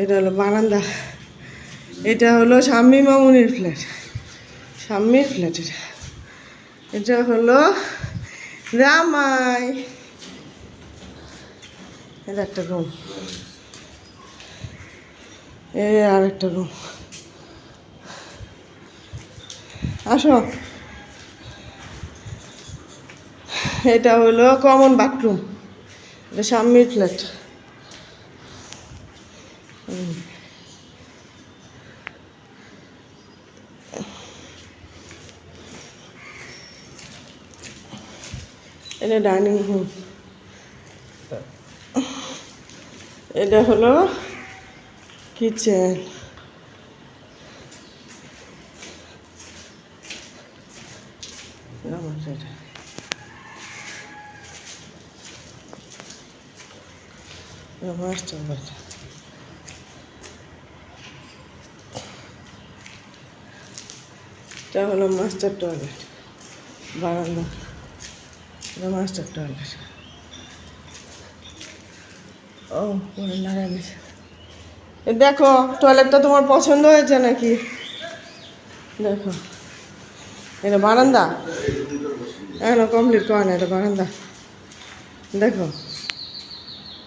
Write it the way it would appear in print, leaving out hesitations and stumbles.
এটা হলো বারান্দা, এটা হলো শাম্মী মামুনির ফ্ল্যাট, শাম্মীর ফ্ল্যাট। এটা হলো রামাই, এটা একটা রুম, এই আর একটা রুম। আসো, এটা হলো কমন বাথরুম, এটা শাম্মীর ফ্ল্যাট। এটা ডাইনিং রুম, এটা হলো কিচেন। মাস্টার বেড, এটা হলো মাস্টার টয়লেট, বারান্দা, এটা মাস্টার টয়লেট। ও পরে লাগাই দিয়েছে। দেখো টয়লেটটা তোমার পছন্দ হয়েছে নাকি? দেখো, এটা বারান্দা, এখনো কমপ্লিট করে না, এটা বারান্দা। দেখো